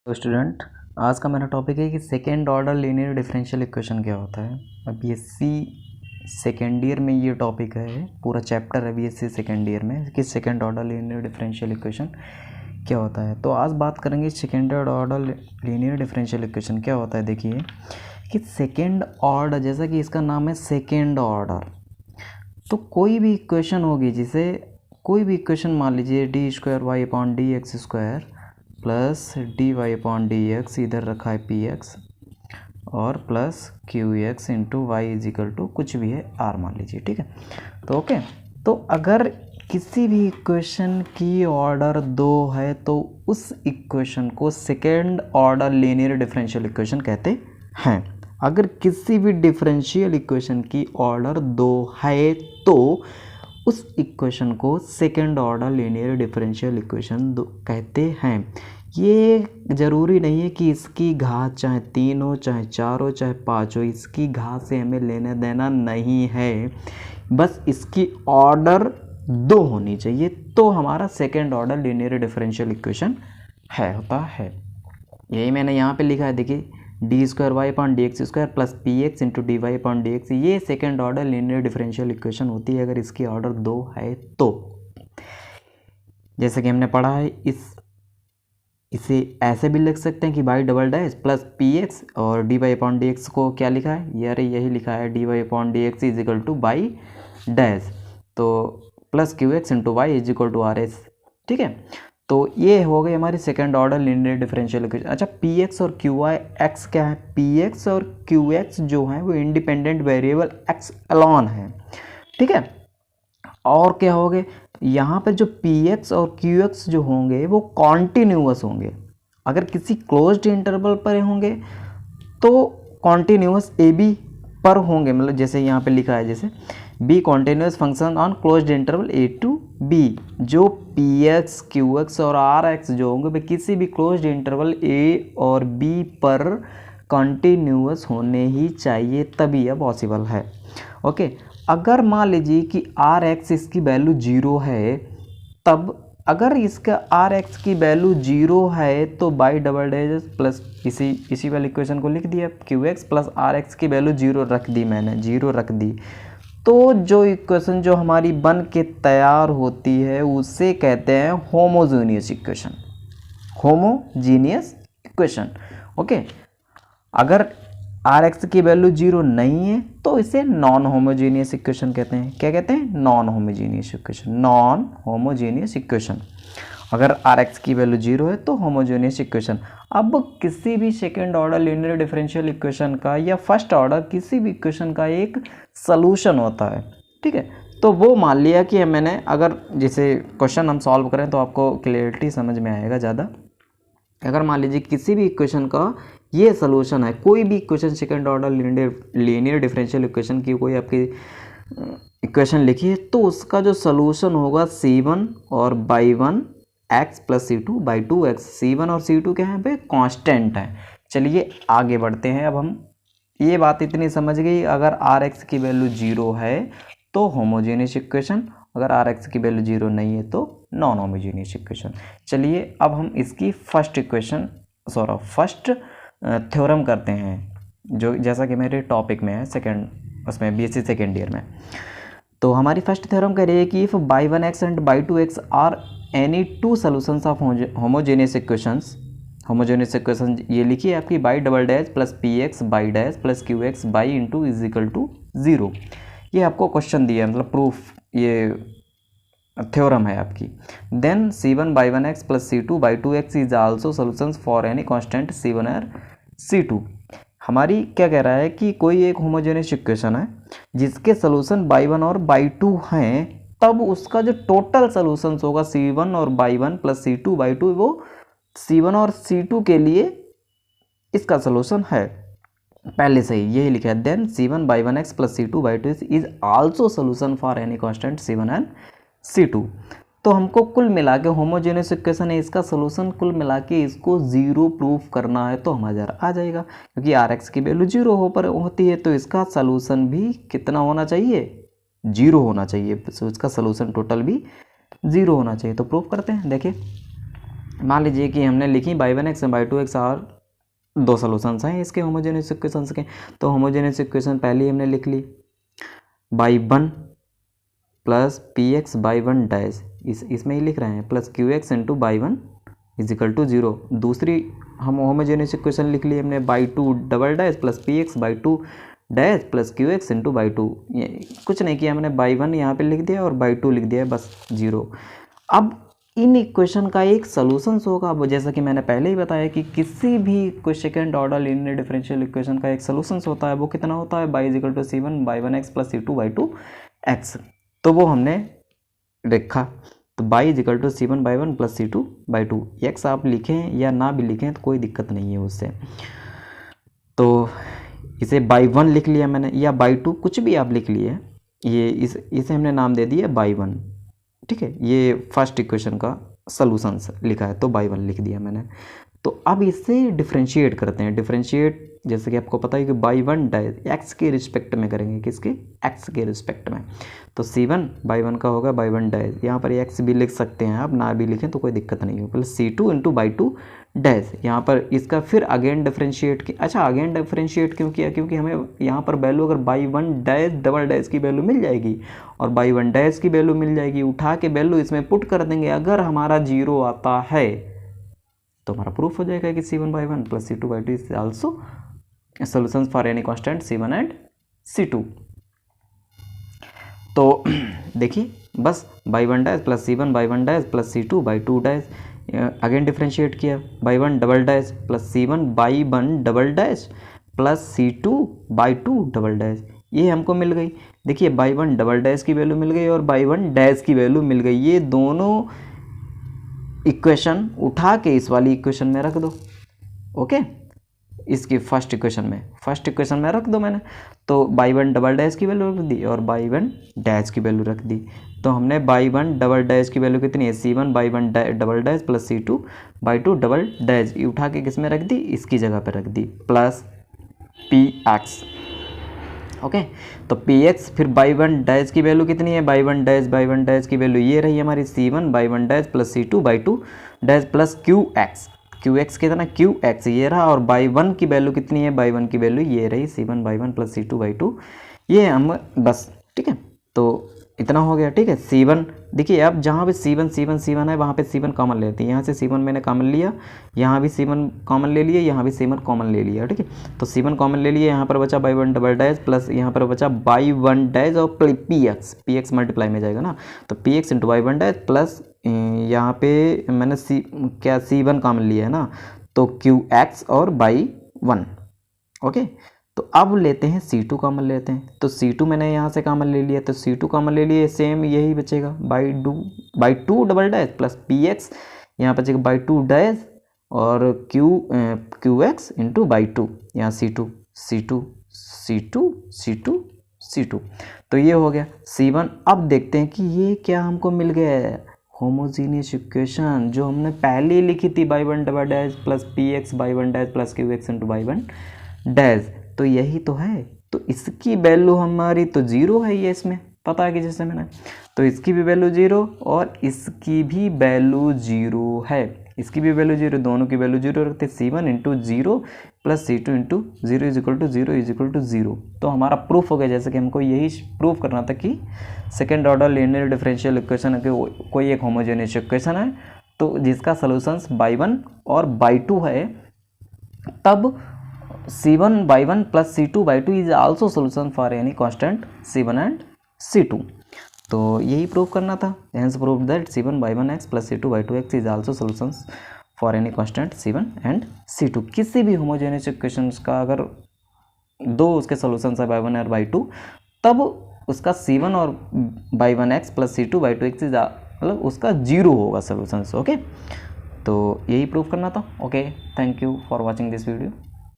तो स्टूडेंट, आज का मेरा टॉपिक है कि second order linear differential equation क्या होता है। अब बीएससी सेकेंड ईयर में ये टॉपिक है, पूरा चैप्टर है बीएससी सेकेंड ईयर में कि second order linear differential equation क्या होता है। तो आज बात करेंगे second order linear differential equation क्या होता है। देखिए कि सेकेंड ऑर्डर, जैसा कि इसका नाम है सेकेंड ऑर्डर, तो कोई भी इक्वेशन होगी, जिसे कोई भी इक्वेशन मान लीजिए D square Y upon D X square plus D Y upon D X, इधर रखा है पी एक्स, और plus Q X into Y is equal to कुछ भी है आर मान लीजिए, ठीक है। तो ओके, तो अगर किसी भी इक्वेशन की ऑर्डर 2 है तो उस इक्वेशन को second order linear differential equation कहते हैं। अगर किसी भी डिफरेंशियल इक्वेशन की ऑर्डर 2 है तो उस इक्वेशन को second order linear differential equation कहते हैं। ये ज़रूरी नहीं है कि इसकी घात चाहे 3 हो, चाहे 4 हो, चाहे 5 हो, इसकी घात से हमें लेना देना नहीं है, बस इसकी ऑर्डर 2 होनी चाहिए तो हमारा second order linear differential equation होता है। यही मैंने यहाँ पे लिखा है, देखिए D square Y upon D X square plus P X into D Y upon D X, ये second order linear differential equation होती है अगर इसकी ऑर्डर 2 है तो। जैसे कि हमने पढ़ा है, इसे ऐसे भी लिख सकते हैं कि Y double dash plus P X, और D Y upon D X को क्या लिखा है, यार यही लिखा है D Y upon D X is equal to Y dash, तो plus Q X into Y is equal to R S, ठीक है। तो ये हो गई हमारी second order linear differential equation. अच्छा, पी एक्स और क्यू आई एक्स क्या है, पी एक्स और क्यू एक्स जो है वो इंडिपेंडेंट वेरिएबल एक्स अलॉन है, ठीक है। और क्या हो गए, यहाँ पर जो पी एक्स और क्यू एक्स जो होंगे वो कॉन्टिन्यूअस होंगे। अगर किसी क्लोज्ड इंटरवल पर होंगे तो कॉन्टिन्यूअस ए बी पर होंगे, मतलब जैसे यहाँ पे लिखा है, जैसे B continuous function on closed interval A to B. जो पी एक्स क्यू एक्स और आर एक्स जो होंगे वे किसी भी क्लोज्ड इंटरवल ए और बी पर कॉन्टिन्यूअस होने ही चाहिए, तभी यह पॉसिबल है। ओके, अगर मान लीजिए कि आर एक्स इसकी वैल्यू 0 है, तब अगर इसका आर एक्स की वैल्यू 0 है तो बाई डबल डैश प्लस इसी वाली इक्वेशन को लिख दिया, Q X plus R X की वैल्यू 0 रख दी, मैंने 0 रख दी, तो जो इक्वेशन जो हमारी बन के तैयार होती है उसे कहते हैं homogeneous equation. Homogeneous equation, okay. अगर आर एक्स की वैल्यू 0 नहीं है तो इसे नॉन होमोजेनियस इक्वेशन कहते हैं। क्या कहते हैं? Non homogeneous equation. Non homogeneous equation, अगर आर एक्स की वैल्यू 0 है तो होमोजेनियस इक्वेशन। अब किसी भी second order linear differential equation का या फर्स्ट ऑर्डर किसी भी इक्वेशन का एक सलूशन होता है, ठीक है। तो वो मान लिया कि मैंने, अगर जैसे क्वेश्चन हम सॉल्व करें तो आपको क्लियरिटी समझ में आएगा ज़्यादा। अगर मान लीजिए किसी भी इक्वेशन का ये सलूशन है, कोई भी equation second order linear differential equation की कोई आपकी इक्वेशन लिखी है, तो उसका जो सलूशन होगा C1 और by 1 X plus C2 Y 2 x. C1 और C2 क्या है पे, कांस्टेंट है। चलिए आगे बढ़ते हैं। अब हम ये बात इतनी समझ गई, अगर आर एक्स की वैल्यू 0 है तो होमोजेनियस इक्वेशन, अगर आर एक्स की वैल्यू 0 नहीं है तो नॉन होमोजेनियस इक्वेशन। चलिए अब हम इसकी फर्स्ट थ्योरम करते हैं, जो जैसा कि मेरे टॉपिक में है सेकेंड, उसमें बीएससी सेकेंड ईयर में। तो हमारी फर्स्ट थ्योरम कह रही है कि if by 1 x and by 2 x are any two solutions of homogeneous equations. Homogeneous equation ये लिखिए आपकी, by double dash plus P X by dash plus Q x by into is equal to 0। ये आपको question दिया है, मतलब proof, ये theorem है आपकी। Then C1 Y 1 X plus C2 Y 2 X is also solutions for any constant C1 और C2। हमारी क्या कह रहा है कि कोई एक होमोजेनियस इक्वेशन है जिसके सोल्यूशन बाई 1 और बाई 2 हैं, तब उसका जो टोटल सोल्यूशंस होगा C1 और बाई 1 प्लस C2 बाई 2, वो C1 और C2 के लिए इसका सोल्यूशन है, पहले से ही यही लिखा है। Then C1 Y 1 X plus C2 Y 2 is also solution for any constant C1 and C2। तो हमको कुल मिला के होमोजेनियस इक्वेशन है, इसका सोल्यूशन कुल मिला के इसको 0 प्रूफ करना है तो हमारा आ जाएगा, क्योंकि आर एक्स की वैल्यू 0 होती है तो इसका सोल्यूशन भी कितना होना चाहिए, 0 होना चाहिए। तो इसका सोल्यूशन टोटल भी 0 होना चाहिए। तो प्रूफ करते हैं। देखिए मान लीजिए कि हमने लिखी by one x Y two x और दो सोल्यूशंस हैं इसके होमोजेनियस इक्वेशंस के। तो होमोजेनियस इक्वेशन पहले ही हमने लिख ली, Y one plus P X Y one dash, इसमें ही लिख रहे हैं, plus Q X into Y one is equal to zero. दूसरी हम होमोजेनियस इक्वेशन लिख ली हमने, Y two double dash plus P X Y two dash plus Q X into Y two. कुछ नहीं किया हमने, बाई वन यहाँ पे लिख दिया और बाई टू लिख दिया, बस जीरो। अब इन इक्वेशन का एक सॉल्यूशंस होगा, अब जैसा कि मैंने पहले ही बताया कि किसी भी कोई second order linear differential equation का एक सॉल्यूशंस होता है, वो कितना होता है, Y is equal to C one Y one X plus C two Y two X. तो वो हमने लिखा, तो Y is equal to C one Y one plus C two Y two. X आप लिखें या ना भी लिखें तो कोई दिक्कत नहीं है उससे। तो इसे बाई वन लिख लिया मैंने, या बाई टू कुछ भी आप लिख लिए, ये इसे हमने नाम दे दिया बाई वन, ठीक है। ये फर्स्ट इक्वेशन का सॉल्यूशंस लिखा है, तो बाई वन लिख दिया मैंने। तो अब इससे डिफरेंशिएट करते हैं। डिफरेंशिएट जैसे कि आपको पता है कि बाई वन डैश एक्स के रिस्पेक्ट में करेंगे, किसके, एक्स के रिस्पेक्ट में। तो सी वन बाई वन का होगा बाई वन डैश, यहाँ पर एक्स भी लिख सकते हैं आप, ना भी लिखें तो कोई दिक्कत नहीं हो, plus C two into Y two dash. यहाँ पर इसका फिर अगेन डिफरेंशिएट की, अच्छा अगेन डिफरेंशिएट क्यों किया, क्योंकि हमें यहाँ पर वैल्यू अगर by one dash double dash की वैल्यू मिल जाएगी और बाई वन डैश की वैल्यू मिल जाएगी, उठा के वैल्यू इसमें पुट कर देंगे, अगर हमारा जीरो आता है तो हमारा प्रूफ हो जाएगा कि C one Y one plus C two Y two is also solutions for any constant C one and C two. तो देखिए बस Y one dash plus C one Y one dash plus C two Y two dash, again differentiate किया, Y one double dash plus C one Y one double dash plus C two Y two double dash, ये हमको मिल गई। देखिए Y one double dash की value मिल गई और Y one dash की वैल्यू मिल गई, ये दोनों इक्वेशन उठा के इस वाली इक्वेशन में रख दो, ओके। इसकी फर्स्ट इक्वेशन में रख दो मैंने, तो बाई वन डबल डैश की वैल्यू रख दी और बाई वन डैश की वैल्यू रख दी। तो हमने बाई वन डबल डैश की वैल्यू कितनी है, C one Y one double dash plus C two Y two double dash, ये उठा के किस में रख दी, इसकी जगह पर रख दी, प्लस पी एक्स, ओके। तो पी एक्स फिर बाई वन डैश की वैल्यू कितनी है, बाई वन डैश की वैल्यू ये रही हमारी C one Y one dash plus C two Y two dash plus Q X कितना, क्यू एक्स ये रहा, और बाई वन की वैल्यू कितनी है, बाई वन की वैल्यू ये रही C one Y one plus C two Y two, ये हम बस, ठीक है। तो इतना हो गया, ठीक है। सी वन देखिए, अब जहाँ पे सी वन है वहाँ पे सी वन कॉमन लेते हैं, यहाँ से सी वन मैंने कॉमन लिया, यहाँ भी सी वन कॉमन ले लिया, यहाँ भी सी वन कॉमन ले लिया, ठीक है। तो सी वन कॉमन ले लिया, यहाँ पर बचा by one double dash plus यहाँ पर बचा बाई वन डैश और पी एक्स मल्टीप्लाई में जाएगा ना, तो P X into Y one dash plus यहाँ पे मैंने सी वन कॉमन लिया है ना, तो क्यू एक्स और बाई वन, ओके। तो अब लेते हैं C2 कॉमन लेते हैं, तो C2 मैंने यहाँ से कॉमन ले लिया, तो C2 कॉमन ले लिए, सेम यही बचेगा, by two double dash plus P x, यहाँ बचेगा बाई टू डैश और Q X into Y to, यहाँ C2, तो ये हो गया C1। अब देखते हैं कि ये क्या हमको मिल गया है, होमोजीनियस इक्वेशन जो हमने पहले लिखी थी, by one double dash plus P X Y one dash plus Q X into Y one dash, तो यही तो है। तो इसकी वैल्यू हमारी तो जीरो है, ये इसमें पता है कि जैसे मैंने, तो इसकी भी वैल्यू जीरो और इसकी भी वैल्यू जीरो है, इसकी भी वैल्यू जीरो, दोनों की वैल्यू जीरो रखते, C one into zero plus C two into zero is equal to zero. तो हमारा प्रूफ हो गया, जैसे कि हमको यही प्रूफ करना था कि second order linear differential equation के कोई एक होमोजेनियस इक्वेशन है, तो जिसका सोल्यूशंस बाई वन और बाई टू है, तब C1 by 1 plus C2 by 2 is also solution for any constant C1 and C2। तो यही प्रूव करना था, hence proved that C1 by 1x plus C2 by 2x is also solutions for any constant C1 and C2। किसी भी homogeneous equations का अगर दो उसके सॉल्यूशंस है बाई वन और बाई टू, तब उसका C1 और Y one X plus C2 by 2x is मतलब उसका जीरो होगा सॉल्यूशंस, ओके। तो यही प्रूव करना था, okay. Thank you for watching this video.